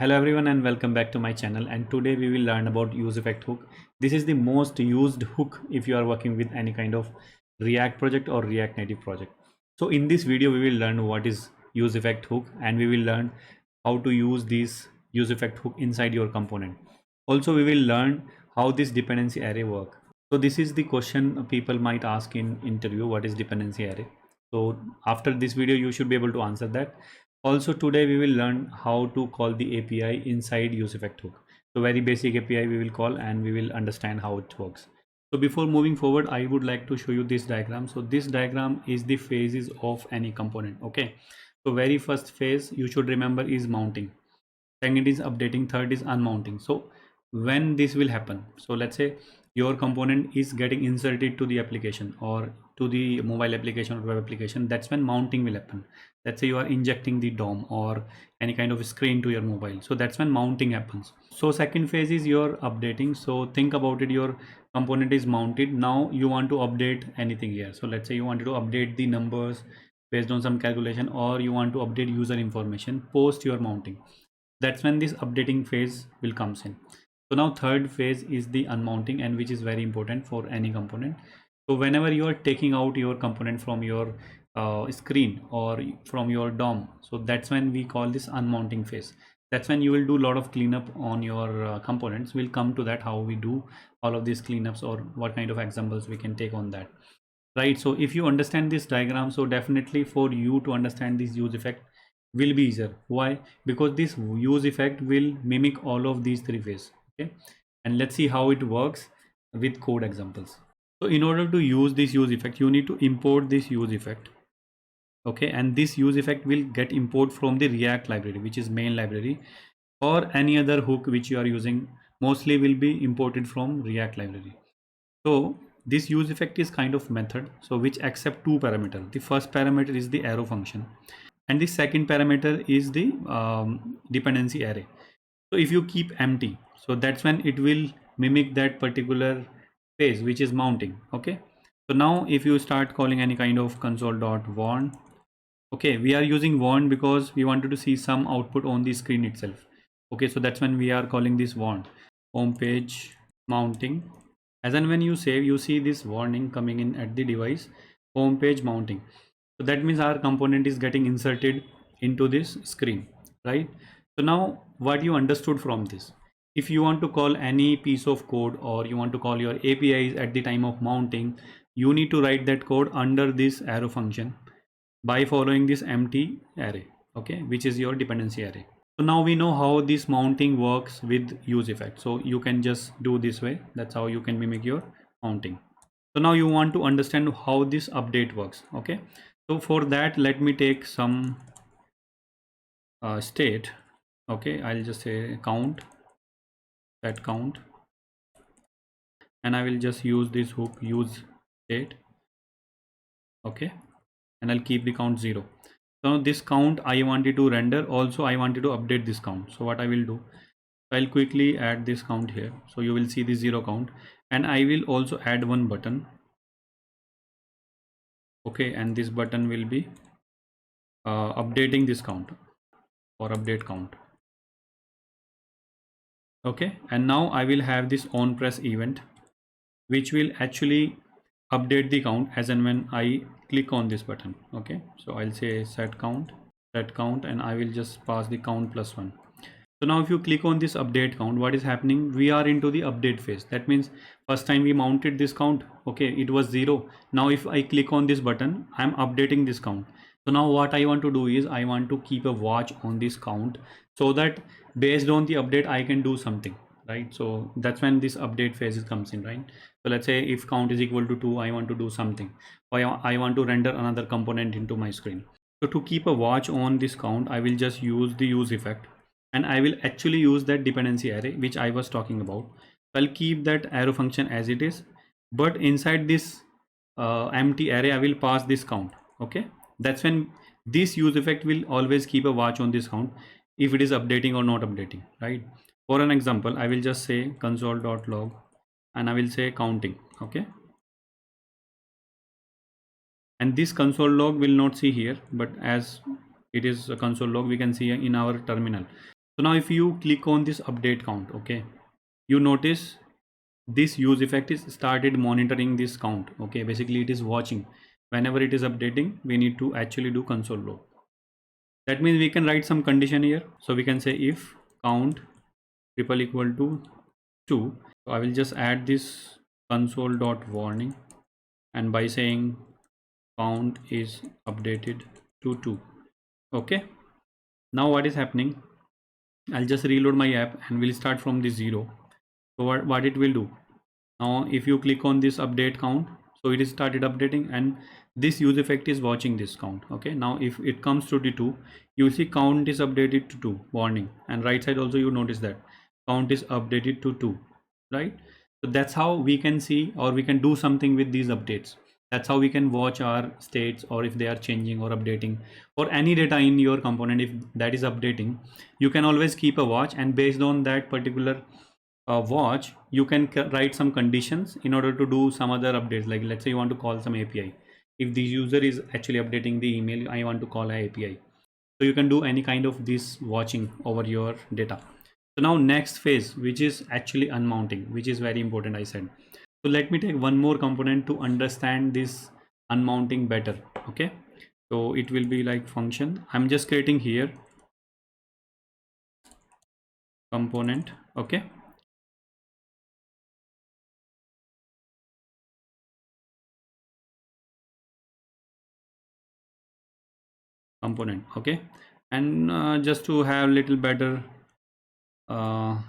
Hello everyone and welcome back to my channel, and today we will learn about useEffect hook. This is the most used hook if you are working with any kind of React project or React Native project. So in this video we will learn what is useEffect hook, and we will learn how to use this useEffect hook inside your component. Also we will learn how this dependency array work. So this is the question people might ask in interview, what is dependency array? So after this video you should be able to answer that. Also today we will learn how to call the API inside useEffect hook. So very basic API we will call, and we will understand how it works. So before moving forward, I would like to show you this diagram. So this diagram is the phases of any component. Okay, so very first phase you should remember is mounting, second is updating, third is unmounting. So when this will happen, so let's say your component is getting inserted to the application or to the mobile application or web application, that's when mounting will happen. Let's say you are injecting the DOM or any kind of screen to your mobile, so that's when mounting happens. So second phase is your updating. So think about it, your component is mounted, now you want to update anything here. So let's say you wanted to update the numbers based on some calculation, or you want to update user information post your mounting. That's when this updating phase will comes in. So now third phase is the unmounting, and which is very important for any component. So whenever you are taking out your component from your screen or from your DOM, so that's when we call this unmounting phase. That's when you will do a lot of cleanup on your components. We'll come to that, how we do all of these cleanups or what kind of examples we can take on that, right? So if you understand this diagram, so definitely for you to understand this useEffect will be easier. Why? Because this useEffect will mimic all of these three phases. Okay, and let's see how it works with code examples. So in order to use this useEffect, you need to import this useEffect. Okay, and this useEffect will get import from the React library, which is main library, or any other hook which you are using, mostly will be imported from React library. So this useEffect is kind of method, so which accept two parameters. The first parameter is the arrow function, and the second parameter is the dependency array. So if you keep empty, so that's when it will mimic that particular phase which is mounting. Okay, so now if you start calling any kind of console.warn, okay, we are using warn because we wanted to see some output on the screen itself. Okay, so that's when we are calling this warn home page mounting. As and when you save, you see this warning coming in at the device home page mounting. So that means our component is getting inserted into this screen, right? So now what you understood from this, if you want to call any piece of code or you want to call your APIs at the time of mounting, you need to write that code under this arrow function by following this empty array, okay, which is your dependency array. So now we know how this mounting works with useEffect. So you can just do this way. That's how you can mimic your mounting. So now you want to understand how this update works. Okay, so for that, let me take some state. Okay, I'll just say count, set count, and I will just use this hook use state. Okay, and I'll keep the count 0. So this count I wanted to render, also I wanted to update this count. So what I will do, I'll quickly add this count here. So you will see the 0 count, and I will also add one button. Okay, and this button will be updating this count or update count. Okay, and now I will have this on press event, which will actually update the count as and when I click on this button. Okay, so I'll say set count, and I will just pass the count +1. So now if you click on this update count, what is happening? We are into the update phase. That means first time we mounted this count, okay, it was 0. Now if I click on this button, I'm updating this count. So now what I want to do is I want to keep a watch on this count, so that based on the update I can do something, right? So that's when this update phase comes in, right? So let's say if count is equal to 2, I want to do something, or I want to render another component into my screen. So to keep a watch on this count, I will just use the useEffect, and I will actually use that dependency array which I was talking about. I'll keep that arrow function as it is, but inside this empty array I will pass this count. Okay, that's when this useEffect will always keep a watch on this count, if it is updating or not updating, right? For an example, I will just say console.log, and I will say counting. Okay, and this console log will not see here, but as it is a console log, we can see in our terminal. So now if you click on this update count, okay, you notice this use effect is started monitoring this count. Okay, basically it is watching whenever it is updating. We need to actually do console log. That means we can write some condition here. So we can say if count triple equal to 2. So I will just add this console dot warning, and by saying count is updated to 2. Okay, now what is happening, I'll just reload my app and we'll start from the 0. So what it will do now, if you click on this update count, so it is started updating, and this use effect is watching this count. Okay, now if it comes to the 2, you will see count is updated to 2 warning, and right side also you notice that count is updated to 2, right? So that's how we can see, or we can do something with these updates. That's how we can watch our states, or if they are changing or updating, or any data in your component, if that is updating, you can always keep a watch, and based on that particular watch, you can write some conditions in order to do some other updates. Like let's say you want to call some API. If the user is actually updating the email, I want to call an API. So you can do any kind of this watching over your data. So now next phase, which is actually unmounting, which is very important, I said. So let me take one more component to understand this unmounting better. Okay, so it will be like function. I'm just creating here component. Okay, component. Okay, and just to have little better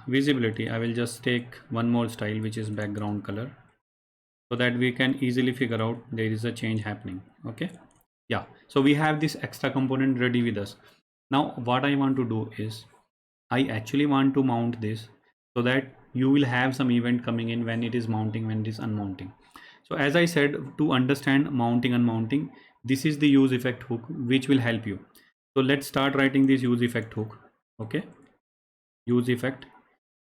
visibility, I will just take one more style, which is background color, so that we can easily figure out there is a change happening. Okay, yeah, so we have this extra component ready with us. Now what I want to do is I actually want to mount this, so that you will have some event coming in when it is mounting, when it is unmounting. So as I said, to understand mounting, unmounting, this is the use effect hook which will help you. So let's start writing this use effect hook. Okay, use effect.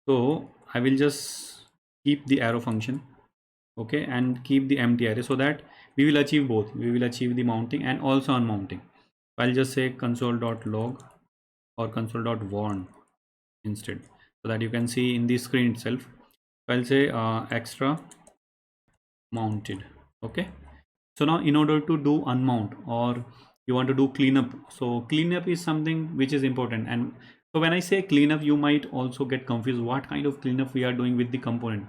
So I will just keep the arrow function, okay, and keep the empty array, so that we will achieve both. We will achieve the mounting and also unmounting. I'll just say console.log or console.warn instead, so that you can see in the screen itself. I'll say extra mounted. Okay, so now in order to do unmount, or you want to do cleanup, so cleanup is something which is important. And so when I say cleanup, you might also get confused what kind of cleanup we are doing with the component.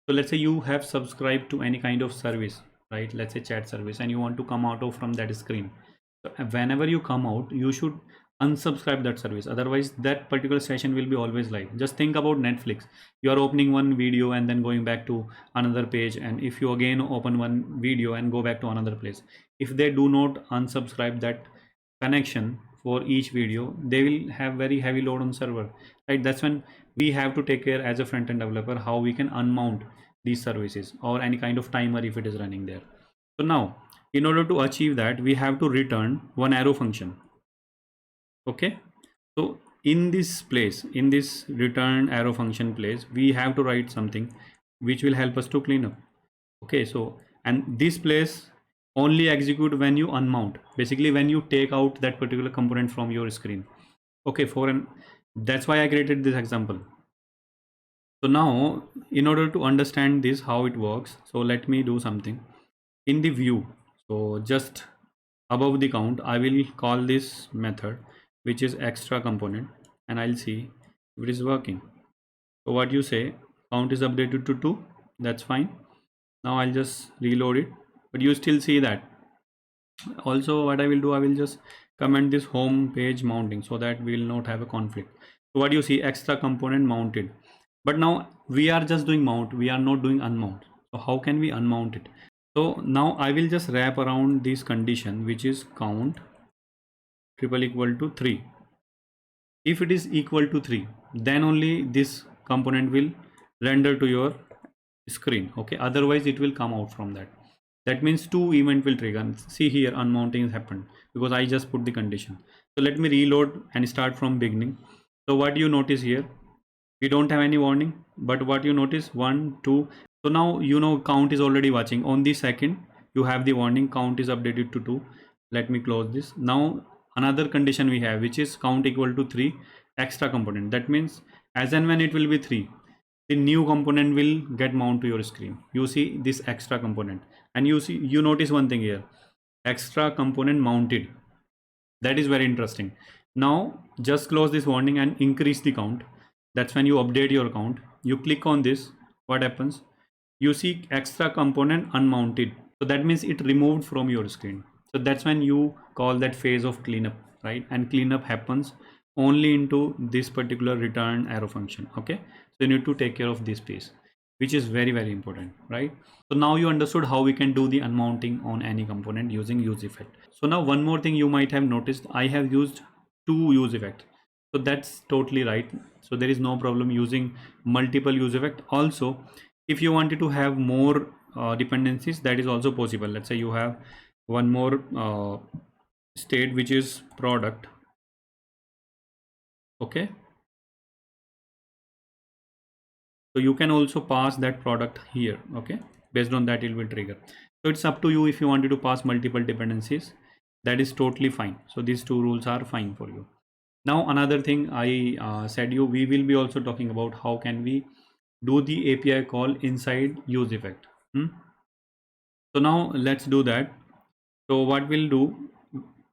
So let's say you have subscribed to any kind of service, right? Let's say chat service, and you want to come out of from that screen. So whenever you come out, you should unsubscribe that service, otherwise that particular session will be always live. Just think about Netflix. You are opening one video and then going back to another page, and if you again open one video and go back to another place, if they do not unsubscribe that connection for each video, they will have very heavy load on server, right? That's when we have to take care as a front-end developer how we can unmount these services, or any kind of timer if it is running there. So now in order to achieve that, we have to return one arrow function. Okay, so in this place, in this return arrow function place, we have to write something which will help us to clean up. Okay, so and this place only execute when you unmount, basically when you take out that particular component from your screen. Okay, that's why I created this example. So now in order to understand this how it works, so let me do something in the view. So just above the count, I will call this method which is extra component, and I'll see if it is working. So what you say, count is updated to 2, that's fine. Now I'll just reload it, but you still see that. Also what I will do, I will just comment this home page mounting, so that we will not have a conflict. So what you see, extra component mounted, but now we are just doing mount, we are not doing unmount. So how can we unmount it? So now I will just wrap around this condition, which is count triple equal to 3. If it is equal to 3, then only this component will render to your screen. Okay, otherwise it will come out from that. That means 2 event will trigger. See here, unmounting has happened because I just put the condition. So let me reload and start from beginning. So what you notice here, we don't have any warning, but what you notice, 1 2. So now you know count is already watching. On the second you have the warning, count is updated to 2. Let me close this. Now another condition we have, which is count equal to 3, extra component. That means as and when it will be 3, the new component will get mount to your screen. You see this extra component, and you notice one thing here, extra component mounted. That is very interesting. Now just close this warning and increase the count. That's when you update your count. You click on this, what happens? You see extra component unmounted, so that means it removed from your screen. So that's when you call that phase of cleanup, right? And cleanup happens only into this particular return arrow function. Okay, so you need to take care of this piece, which is very important, right? So now you understood how we can do the unmounting on any component using use effect. So now one more thing you might have noticed, I have used 2 useEffect. So that's totally right. So there is no problem using multiple useEffect. Also, if you wanted to have more dependencies, that is also possible. Let's say you have one more state which is product. Okay, so you can also pass that product here. Okay, based on that it will trigger. So it's up to you. If you wanted to pass multiple dependencies, that is totally fine. So these two rules are fine for you. Now another thing I said you, we will be also talking about how can we do the API call inside useEffect. So now let's do that. So what we'll do,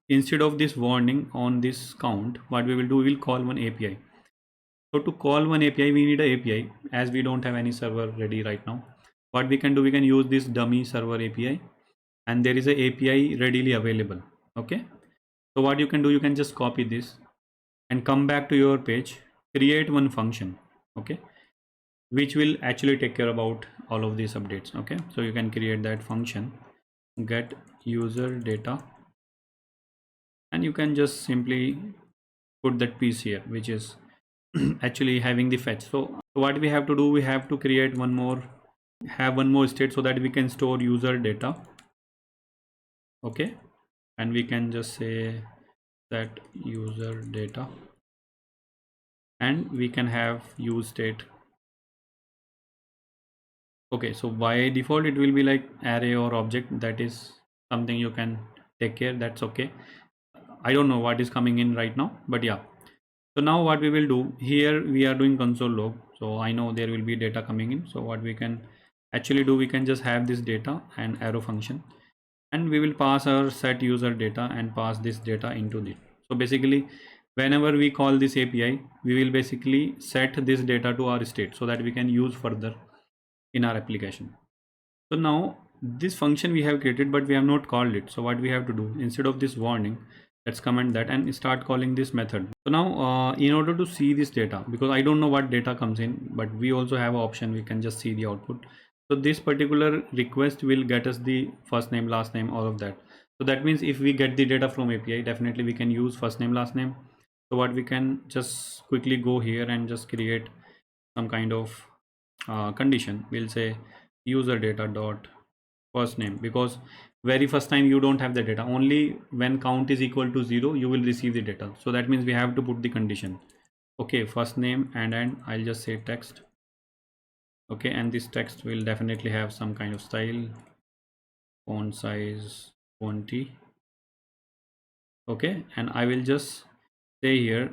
instead of this warning on this count, what we will do, we will call one API. So to call one API, we need a API, as we don't have any server ready right now. What we can do, we can use this dummy server API, and there is a API readily available. Okay, so what you can do, you can just copy this and come back to your page, create one function. Okay, which will actually take care about all of these updates. Okay, so you can create that function, get user data, and you can just simply put that piece here, which is actually having the fetch. So what we have to do, we have to create one more, have one more state so that we can store user data. Okay, and we can just say that user data, and we can have use state. Okay, so by default it will be like array or object. That is something you can take care, that's okay. I don't know what is coming in right now, but yeah. So now what we will do here, we are doing console log, so I know there will be data coming in. So what we can actually do, we can just have this data and arrow function, and we will pass our set user data and pass this data into this. So basically whenever we call this API, we will basically set this data to our state so that we can use further in our application. So now this function we have created, but we have not called it. So what we have to do, instead of this warning, let's comment that and start calling this method. So now in order to see this data, because I don't know what data comes in, but we also have an option, we can just see the output. So this particular request will get us the first name, last name, all of that. So that means if we get the data from API, definitely we can use first name, last name. So what we can just quickly go here and just create some kind of condition. We'll say user data dot first name, because very first time you don't have the data, only when count is equal to 0 you will receive the data. So that means we have to put the condition. Okay, first name, and I'll just say text. Okay, and this text will definitely have some kind of style, font size 20. Okay, and I will just say here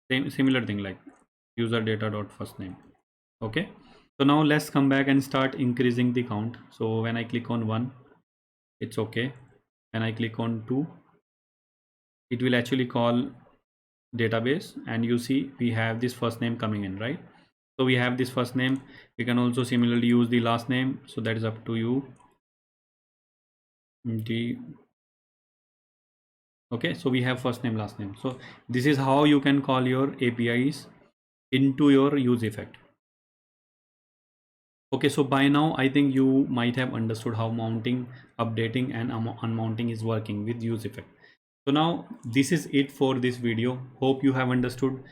similar thing like user data dot first name. Okay, so now let's come back and start increasing the count. So when I click on 1, it's okay. When I click on 2, it will actually call database, and you see we have this first name coming in, right? So we have this first name. We can also similarly use the last name, so that is up to you. Okay, so we have first name, last name. So this is how you can call your APIs into your use effect. Okay, so by now I think you might have understood how mounting, updating, and unmounting is working with use effect. So now this is it for this video. Hope you have understood.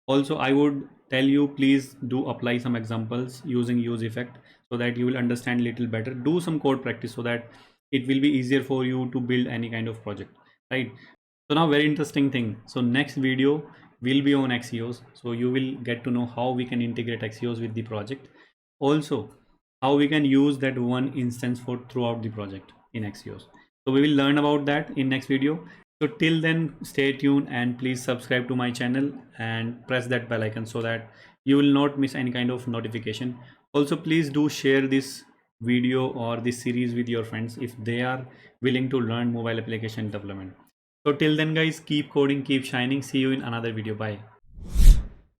Also, I would tell you, please do apply some examples using use effect so that you will understand a little better. Do some code practice so that it will be easier for you to build any kind of project, right? So now very interesting thing. So next video will be on Axios. So you will get to know how we can integrate Axios with the project. Also, how we can use that one instance for throughout the project in Axios. So we will learn about that in next video. So till then, stay tuned and please subscribe to my channel and press that bell icon so that you will not miss any kind of notification. Also, please do share this video or this series with your friends if they are willing to learn mobile application development. So till then guys, keep coding, keep shining. See you in another video. Bye.